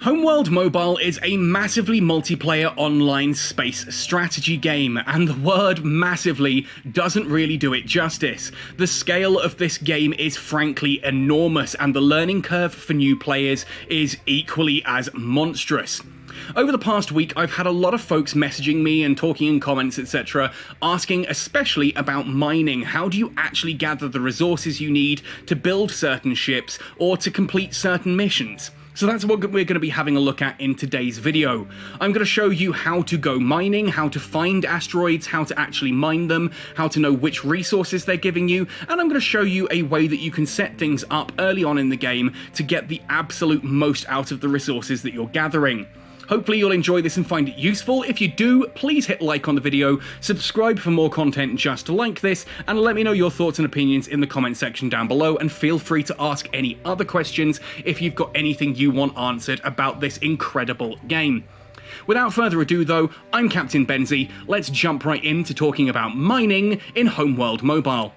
Homeworld Mobile is a massively multiplayer online space strategy game, and the word massively doesn't really do it justice. The scale of this game is frankly enormous, and the learning curve for new players is equally as monstrous. Over the past week, I've had a lot of folks messaging me and talking in comments, etc., asking especially about mining. How do you actually gather the resources you need to build certain ships or to complete certain missions? So that's what we're going to be having a look at in today's video. I'm going to show you how to go mining, how to find asteroids, how to actually mine them, how to know which resources they're giving you, and I'm going to show you a way that you can set things up early on in the game to get the absolute most out of the resources that you're gathering. Hopefully you'll enjoy this and find it useful. If you do, please hit like on the video, subscribe for more content just like this, and let me know your thoughts and opinions in the comment section down below, and feel free to ask any other questions if you've got anything you want answered about this incredible game. Without further ado though, I'm Captain Benzie. Let's jump right into talking about mining in Homeworld Mobile.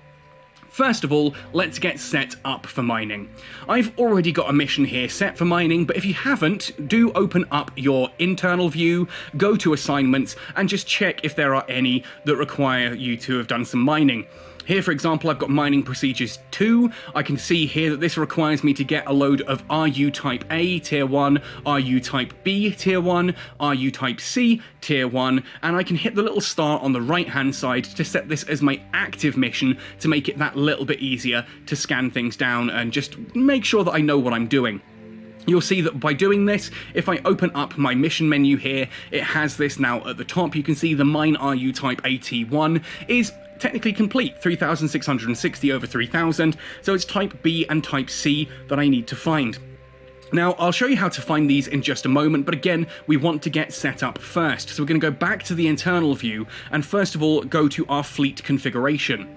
First of all, let's get set up for mining. I've already got a mission here set for mining, but if you haven't, do open up your internal view, go to assignments, and just check if there are any that require you to have done some mining. Here, for example, I've got Mining Procedures 2. I can see here that this requires me to get a load of RU Type A Tier 1, RU Type B Tier 1, RU Type C Tier 1, and I can hit the little star on the right-hand side to set this as my active mission to make it that little bit easier to scan things down and just make sure that I know what I'm doing. You'll see that by doing this, if I open up my mission menu here, it has this now at the top. You can see the Mine RU Type AT1 is technically complete, 3,660 over 3,000, so it's Type B and Type C that I need to find. Now, I'll show you how to find these in just a moment, but again, we want to get set up first. So we're going to go back to the internal view, and first of all, go to our fleet configuration.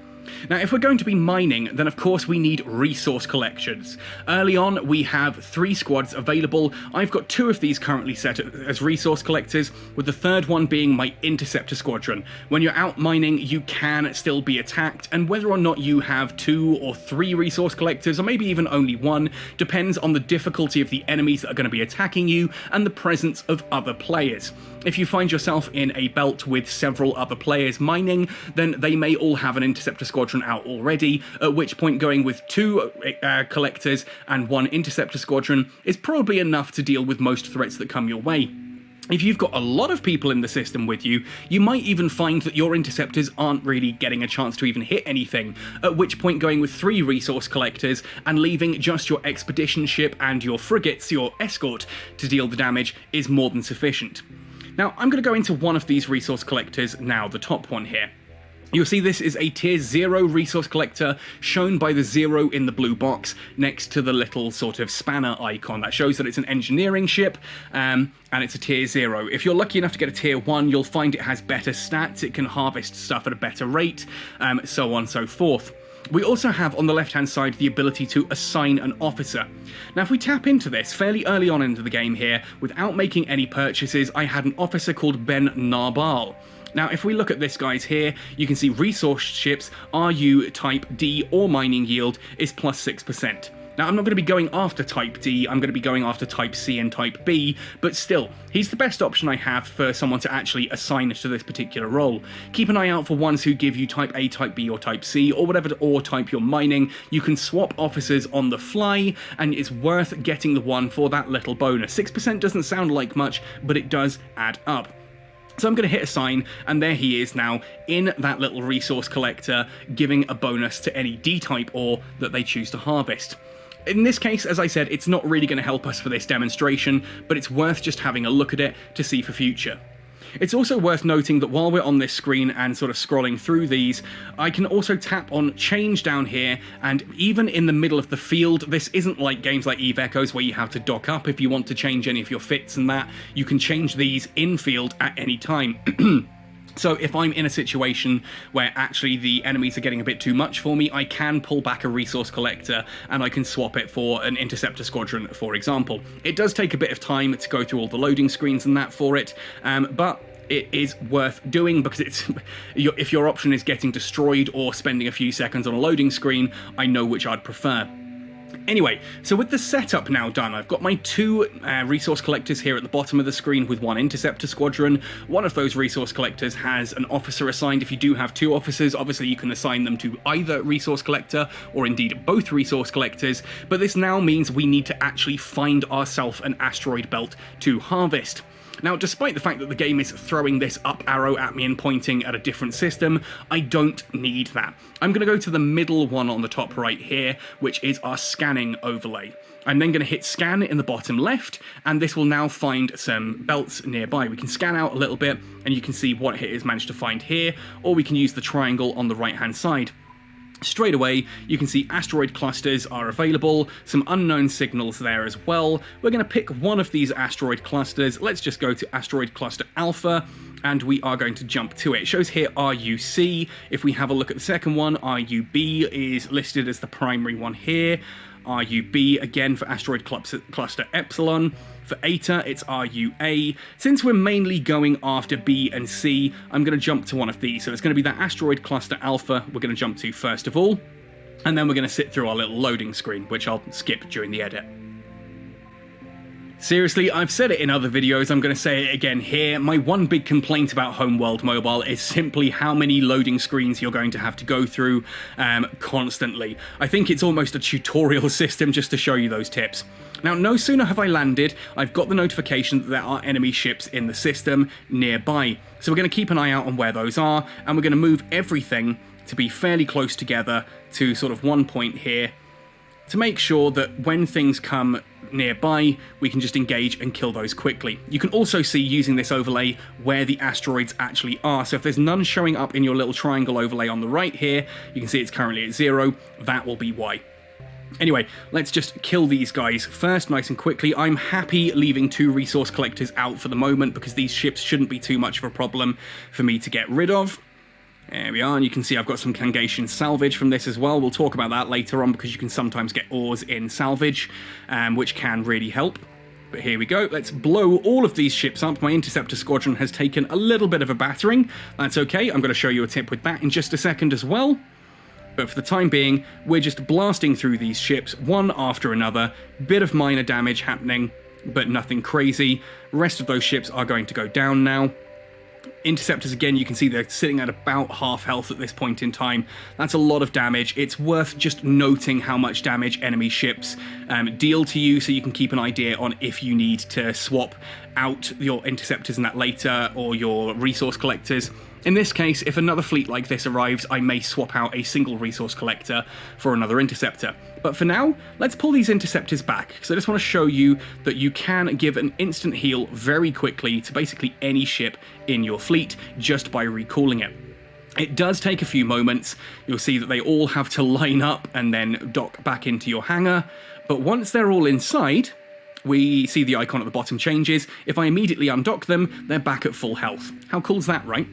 Now, if we're going to be mining, then of course we need resource collections. Early on, we have 3 squads available. I've got 2 of these currently set as resource collectors, with the third one being my interceptor squadron. When you're out mining, you can still be attacked, and whether or not you have 2 or 3 resource collectors, or maybe even only 1, depends on the difficulty of the enemies that are going to be attacking you and the presence of other players. If you find yourself in a belt with several other players mining, then they may all have an interceptor squadron out already, at which point going with 2 collectors and 1 interceptor squadron is probably enough to deal with most threats that come your way. If you've got a lot of people in the system with you, you might even find that your interceptors aren't really getting a chance to even hit anything, at which point going with 3 resource collectors and leaving just your expedition ship and your frigates, your escort, to deal the damage is more than sufficient. Now, I'm going to go into one of these resource collectors now, the top one here. You'll see this is a tier 0 resource collector, shown by the 0 in the blue box next to the little sort of spanner icon. That shows that it's an engineering ship, and it's a tier 0. If you're lucky enough to get a tier 1, you'll find it has better stats, it can harvest stuff at a better rate, so on and so forth. We also have on the left-hand side the ability to assign an officer. Now, if we tap into this fairly early on into the game here, without making any purchases, I had an officer called Ben Narbal. Now, if we look at this guys here, you can see resource ships, RU Type D or mining yield is plus 6%. Now, I'm not going to be going after Type D, I'm going to be going after Type C and Type B, but still, he's the best option I have for someone to actually assign to this particular role. Keep an eye out for ones who give you Type A, Type B, or Type C, or whatever or type you're mining. You can swap officers on the fly, and it's worth getting the one for that little bonus. 6% doesn't sound like much, but it does add up. So I'm going to hit assign, and there he is now in that little resource collector, giving a bonus to any D-type ore that they choose to harvest. In this case, as I said, it's not really going to help us for this demonstration, but it's worth just having a look at it to see for future. It's also worth noting that while we're on this screen and sort of scrolling through these, I can also tap on change down here, and even in the middle of the field, this isn't like games like Eve Echoes where you have to dock up if you want to change any of your fits and that. You can change these in field at any time. So if I'm in a situation where actually the enemies are getting a bit too much for me, I can pull back a resource collector and I can swap it for an interceptor squadron, for example. It does take a bit of time to go through all the loading screens and that for it, but it is worth doing because it's if your option is getting destroyed or spending a few seconds on a loading screen, I know which I'd prefer. Anyway, so with the setup now done, I've got my two resource collectors here at the bottom of the screen with one interceptor squadron. One of those resource collectors has an officer assigned. If you do have two officers, obviously you can assign them to either resource collector or indeed both resource collectors, but this now means we need to actually find ourselves an asteroid belt to harvest. Now, despite the fact that the game is throwing this up arrow at me and pointing at a different system, I don't need that. I'm going to go to the middle one on the top right here, which is our scanning overlay. I'm then going to hit scan in the bottom left, and this will now find some belts nearby. We can scan out a little bit, and you can see what it has managed to find here, or we can use the triangle on the right-hand side. Straight away, you can see asteroid clusters are available, some unknown signals there as well. We're going to pick one of these asteroid clusters. Let's just go to asteroid cluster Alpha, and we are going to jump to it. It shows here RUC. If we have a look at the second one, RUB is listed as the primary one here. RUB, again, for asteroid cluster Epsilon. For Eta, it's RUA. Since we're mainly going after B and C, I'm going to jump to one of these. So it's going to be that asteroid cluster Alpha we're going to jump to first of all, and then we're going to sit through our little loading screen, which I'll skip during the edit. Seriously, I've said it in other videos, I'm going to say it again here. My one big complaint about Homeworld Mobile is simply how many loading screens you're going to have to go through constantly. I think it's almost a tutorial system just to show you those tips. Now, no sooner have I landed, I've got the notification that there are enemy ships in the system nearby. So we're going to keep an eye out on where those are, and we're going to move everything to be fairly close together to sort of one point here, to make sure that when things come nearby, we can just engage and kill those quickly. You can also see, using this overlay, where the asteroids actually are. So if there's none showing up in your little triangle overlay on the right here, you can see it's currently at 0. That will be why. Anyway, let's just kill these guys first, nice and quickly. I'm happy leaving 2 resource collectors out for the moment, because these ships shouldn't be too much of a problem for me to get rid of. There we are, and you can see I've got some Kangation salvage from this as well. We'll talk about that later on, because you can sometimes get ores in salvage, which can really help. But here we go, let's blow all of these ships up. My interceptor squadron has taken a little bit of a battering. That's okay, I'm going to show you a tip with that in just a second as well. But for the time being, we're just blasting through these ships, one after another. Bit of minor damage happening, but nothing crazy. The rest of those ships are going to go down now. Interceptors, again, you can see they're sitting at about half health at this point in time. That's a lot of damage. It's worth just noting how much damage enemy ships deal to you, so you can keep an idea on if you need to swap out your interceptors and that later, or your resource collectors. In this case, if another fleet like this arrives, I may swap out a single resource collector for another interceptor. But for now, let's pull these interceptors back, because I just want to show you that you can give an instant heal very quickly to basically any ship in your fleet just by recalling it. It does take a few moments. You'll see that they all have to line up and then dock back into your hangar. But once they're all inside, we see the icon at the bottom changes. If I immediately undock them, they're back at full health. How cool is that, right?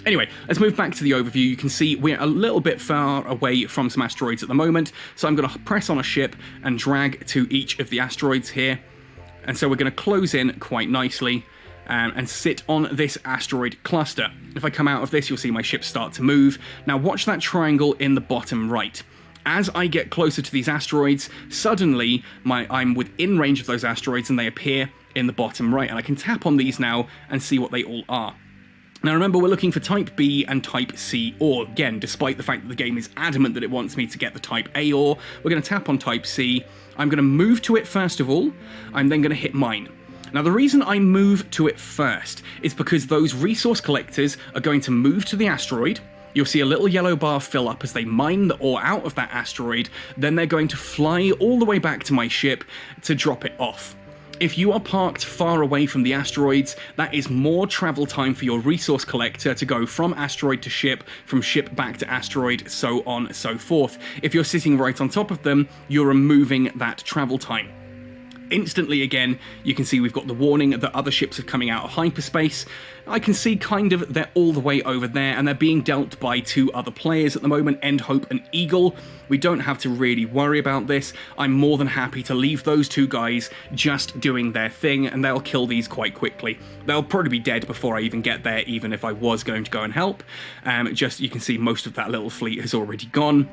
Anyway, let's move back to the overview. You can see we're a little bit far away from some asteroids at the moment, so I'm going to press on a ship and drag to each of the asteroids here. And so we're going to close in quite nicely and sit on this asteroid cluster. If I come out of this, you'll see my ship start to move. Now watch that triangle in the bottom right. As I get closer to these asteroids, suddenly I'm within range of those asteroids and they appear in the bottom right. And I can tap on these now and see what they all are. Now remember, we're looking for Type B and Type C ore. Again, despite the fact that the game is adamant that it wants me to get the Type A ore, we're going to tap on Type C. I'm going to move to it first of all. I'm then going to hit mine. Now the reason I move to it first is because those resource collectors are going to move to the asteroid. You'll see a little yellow bar fill up as they mine the ore out of that asteroid. Then they're going to fly all the way back to my ship to drop it off. If you are parked far away from the asteroids, that is more travel time for your resource collector to go from asteroid to ship, from ship back to asteroid, so on and so forth. If you're sitting right on top of them, you're removing that travel time. Instantly again, you can see we've got the warning that other ships are coming out of hyperspace. I can see kind of they're all the way over there, and they're being dealt by 2 other players at the moment, Endhope and Eagle. We don't have to really worry about this. I'm more than happy to leave those 2 guys just doing their thing, and they'll kill these quite quickly. They'll probably be dead before I even get there, even if I was going to go and help. Just, you can see most of that little fleet has already gone.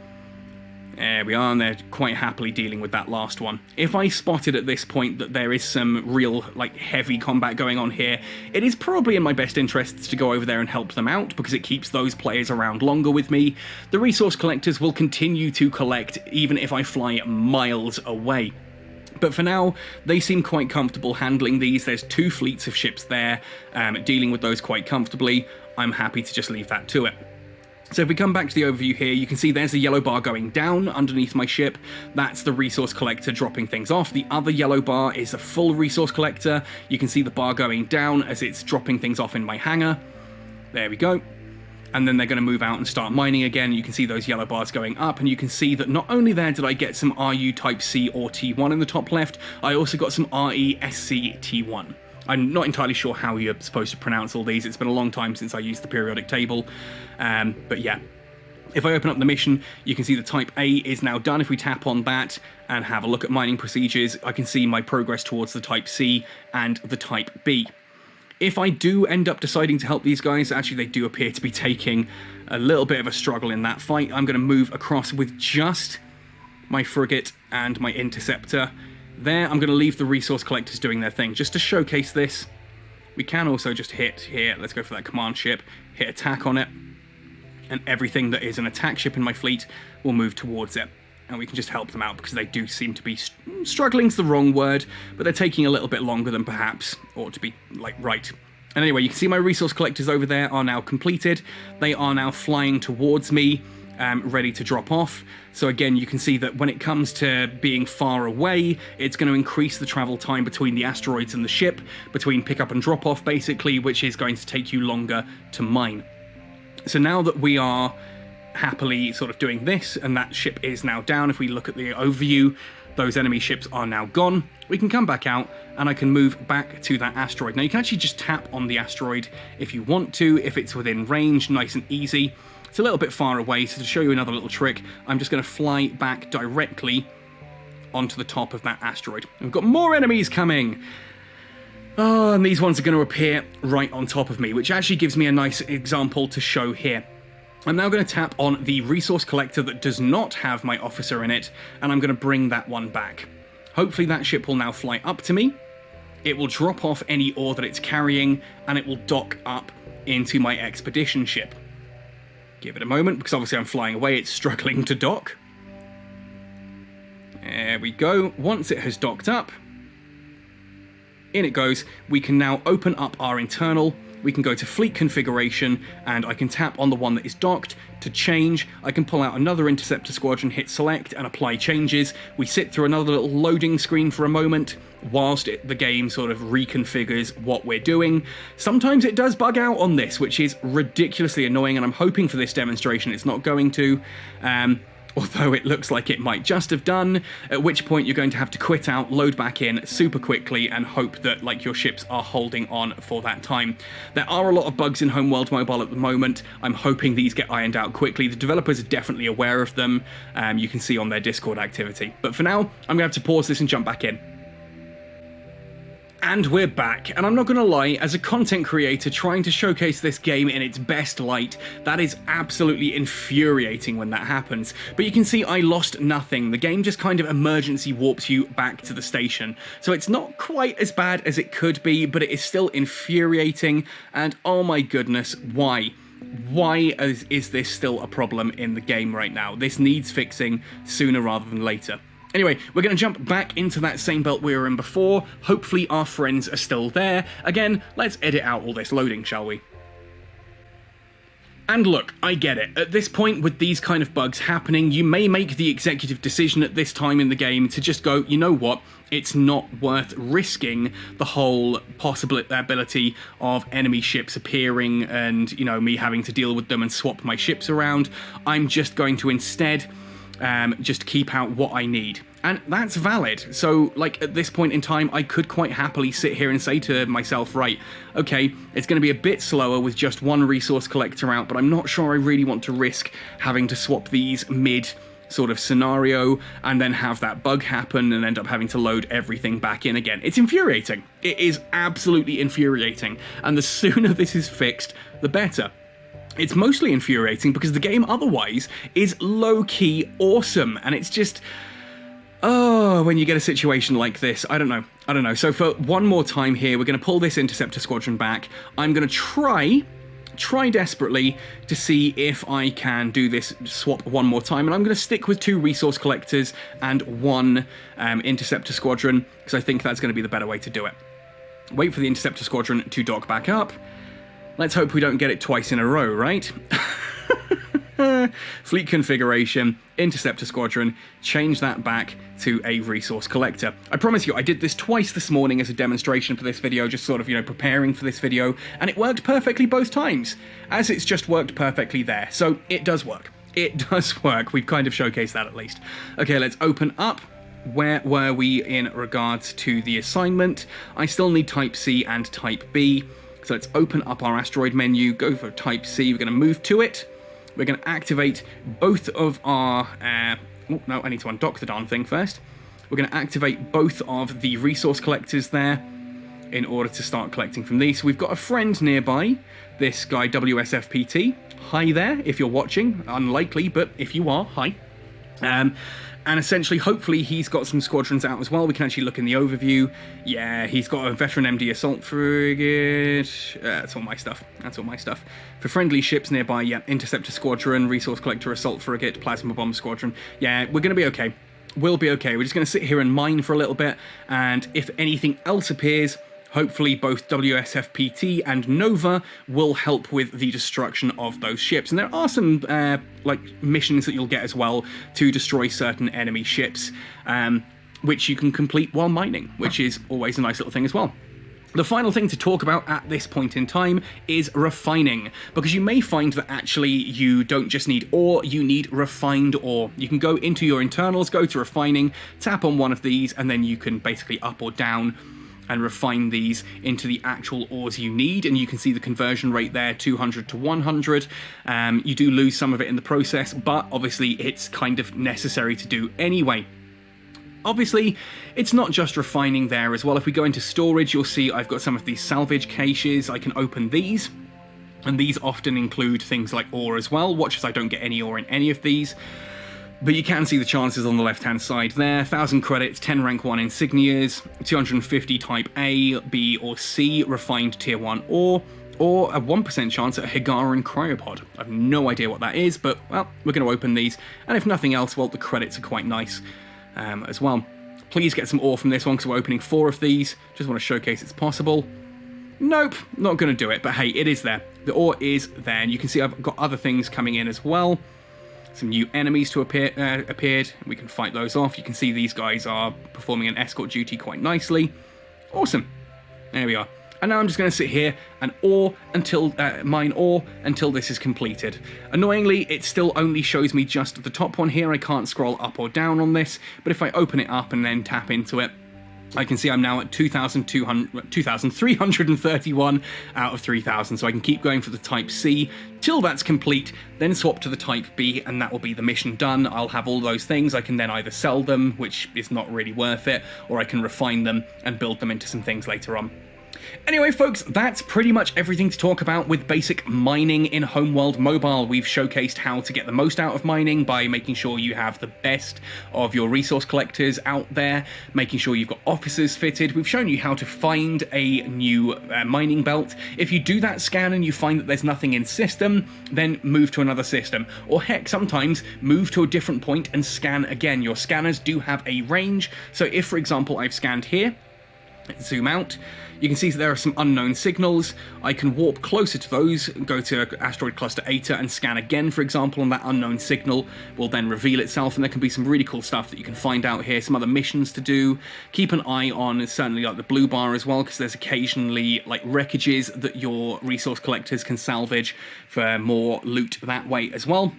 There we are, and they're quite happily dealing with that last one. If I spotted at this point that there is some real, like, heavy combat going on here, it is probably in my best interests to go over there and help them out, because it keeps those players around longer with me. The resource collectors will continue to collect, even if I fly miles away. But for now, they seem quite comfortable handling these. There's 2 fleets of ships there, dealing with those quite comfortably. I'm happy to just leave that to it. So if we come back to the overview here, you can see there's a yellow bar going down underneath my ship. That's the resource collector dropping things off. The other yellow bar is a full resource collector. You can see the bar going down as it's dropping things off in my hangar. There we go. And then they're going to move out and start mining again. You can see those yellow bars going up, and you can see that not only there did I get some RU Type C or T1 in the top left, I also got some RESC T1. I'm not entirely sure how you're supposed to pronounce all these. It's been a long time since I used the periodic table. But yeah, if I open up the mission, you can see the Type A is now done. If we tap on that and have a look at mining procedures, I can see my progress towards the Type C and the Type B. If I do end up deciding to help these guys, actually they do appear to be taking a little bit of a struggle in that fight. I'm going to move across with just my frigate and my interceptor. There, I'm going to leave the resource collectors doing their thing. Just to showcase this, we can also just hit here, let's go for that command ship, hit attack on it, and everything that is an attack ship in my fleet will move towards it. And we can just help them out, because they do seem to be struggling's the wrong word, but they're taking a little bit longer than perhaps ought to be, like, right. And anyway, you can see my resource collectors over there are now completed. They are now flying towards me, ready to drop off. So again, you can see that when it comes to being far away, it's going to increase the travel time between the asteroids and the ship, between pick-up and drop-off, basically, which is going to take you longer to mine. So now that we are happily sort of doing this, and that ship is now down, if we look at the overview, those enemy ships are now gone. We can come back out, and I can move back to that asteroid. Now, you can actually just tap on the asteroid if you want to, if it's within range, nice and easy. It's a little bit far away, so to show you another little trick, I'm just going to fly back directly onto the top of that asteroid. We've got more enemies coming! Oh, and these ones are going to appear right on top of me, which actually gives me a nice example to show here. I'm now going to tap on the resource collector that does not have my officer in it, and I'm going to bring that one back. Hopefully that ship will now fly up to me. It will drop off any ore that it's carrying, and it will dock up into my expedition ship. Give it a moment, because obviously I'm flying away, it's struggling to dock. There we go. Once it has docked up, in it goes. We can now open up our internal. We can go to fleet configuration, and I can tap on the one that is docked to change. I can pull out another interceptor squadron, hit select, and apply changes. We sit through another little loading screen for a moment whilst the game sort of reconfigures what we're doing. Sometimes it does bug out on this, which is ridiculously annoying, and I'm hoping for this demonstration it's not going to. Although it looks like it might just have done, at which point you're going to have to quit out, load back in super quickly, and hope that, like, your ships are holding on for that time. There are a lot of bugs in Homeworld Mobile at the moment. I'm hoping these get ironed out quickly. The developers are definitely aware of them. You can see on their Discord activity. But for now, I'm going to have to pause this and jump back in. And we're back, and I'm not going to lie, as a content creator trying to showcase this game in its best light, that is absolutely infuriating when that happens. But you can see I lost nothing. The game just kind of emergency warps you back to the station. So it's not quite as bad as it could be, but it is still infuriating, and oh my goodness, why? Why is this still a problem in the game right now? This needs fixing sooner rather than later. Anyway, we're going to jump back into that same belt we were in before. Hopefully our friends are still there. Again, let's edit out all this loading, shall we? And look, I get it. At this point, with these kind of bugs happening, you may make the executive decision at this time in the game to just go, you know what, it's not worth risking the whole possible ability of enemy ships appearing and, you know, me having to deal with them and swap my ships around. I'm just going to instead just keep out what I need. And that's valid. So, like, at this point in time, I could quite happily sit here and say to myself, right, okay, it's going to be a bit slower with just one resource collector out, but I'm not sure I really want to risk having to swap these mid sort of scenario and then have that bug happen and end up having to load everything back in again. It's infuriating. It is absolutely infuriating. And the sooner this is fixed, the better. It's mostly infuriating because the game otherwise is low-key awesome, and it's just... oh, when you get a situation like this, I don't know. So for one more time here, we're going to pull this Interceptor Squadron back. I'm going to try desperately to see if I can do this swap one more time, and I'm going to stick with 2 Resource Collectors and 1 Interceptor Squadron, because I think that's going to be the better way to do it. Wait for the Interceptor Squadron to dock back up. Let's hope we don't get it twice in a row, right? Fleet configuration, Interceptor Squadron, change that back to a Resource Collector. I promise you, I did this twice this morning as a demonstration for this video, just sort of, preparing for this video, and it worked perfectly both times, as it's just worked perfectly there. So it does work. It does work. We've kind of showcased that at least. Okay, let's open up. Where were we in regards to the assignment? I still need Type C and Type B. So let's open up our asteroid menu, go for Type C, we're going to move to it. We're going to activate both of our... oh, no, I need to undock the darn thing first. We're going to activate both of the resource collectors there in order to start collecting from these. So we've got a friend nearby, this guy WSFPT. Hi there, if you're watching. Unlikely, but if you are, hi. And essentially, hopefully, he's got some squadrons out as well. We can actually look in the overview. Yeah, he's got a veteran MD assault frigate. That's all my stuff. That's all my stuff. For friendly ships nearby, yeah, interceptor squadron, resource collector assault frigate, plasma bomb squadron. Yeah, we're going to be okay. We'll be okay. We're just going to sit here and mine for a little bit. And if anything else appears, hopefully both WSFPT and Nova will help with the destruction of those ships. And there are some missions that you'll get as well to destroy certain enemy ships, which you can complete while mining, which is always a nice little thing as well. The final thing to talk about at this point in time is refining, because you may find that actually you don't just need ore, you need refined ore. You can go into your internals, go to refining, tap on one of these, and then you can basically up or down and refine these into the actual ores you need, and you can see the conversion rate there, 200 to 100. You do lose some of it in the process, but obviously it's kind of necessary to do anyway. Obviously, it's not just refining there as well. If we go into storage, you'll see I've got some of these salvage caches. I can open these, and these often include things like ore as well. Watch as I don't get any ore in any of these. But you can see the chances on the left-hand side there. 1,000 credits, 10 rank 1 insignias, 250 type A, B, or C refined tier 1 ore, or a 1% chance at a Higaran cryopod. I have no idea what that is, but, well, we're going to open these. And if nothing else, well, the credits are quite nice as well. Please get some ore from this one, because we're opening 4 of these. Just want to showcase it's possible. Nope, not going to do it, but hey, it is there. The ore is there, and you can see I've got other things coming in as well. Some new enemies to appeared. We can fight those off. You can see these guys are performing an escort duty quite nicely. Awesome. There we are. And now I'm just going to sit here and mine ore until this is completed. Annoyingly, it still only shows me just the top one here. I can't scroll up or down on this. But if I open it up and then tap into it, I can see I'm now at 2,331 out of 3,000, so I can keep going for the Type C till that's complete, then swap to the Type B, and that will be the mission done. I'll have all those things. I can then either sell them, which is not really worth it, or I can refine them and build them into some things later on. Anyway, folks, that's pretty much everything to talk about with basic mining in Homeworld Mobile. We've showcased how to get the most out of mining by making sure you have the best of your resource collectors out there, making sure you've got officers fitted. We've shown you how to find a new mining belt. If you do that scan and you find that there's nothing in system, then move to another system. Or heck, sometimes move to a different point and scan again. Your scanners do have a range. So if, for example, I've scanned here, zoom out, you can see that there are some unknown signals. I can warp closer to those, go to Asteroid Cluster Eta and scan again, for example, and that unknown signal will then reveal itself, and there can be some really cool stuff that you can find out here, some other missions to do. Keep an eye on certainly like the blue bar as well, because there's occasionally like wreckages that your resource collectors can salvage for more loot that way as well.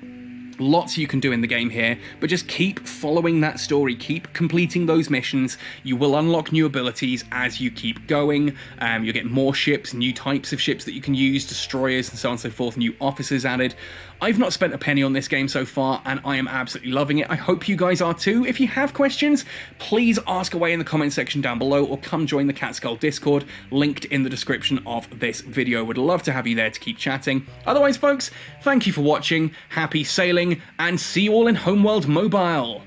Lots you can do in the game here, but just keep following that story, keep completing those missions. You will unlock new abilities as you keep going. You'll get more ships, new types of ships that you can use, destroyers and so on and so forth, new officers added. I've not spent a penny on this game so far, and I am absolutely loving it. I hope you guys are too. If you have questions, please ask away in the comment section down below, or come join the Catskull Discord, linked in the description of this video. Would love to have you there to keep chatting. Otherwise, folks, thank you for watching, happy sailing, and see you all in Homeworld Mobile.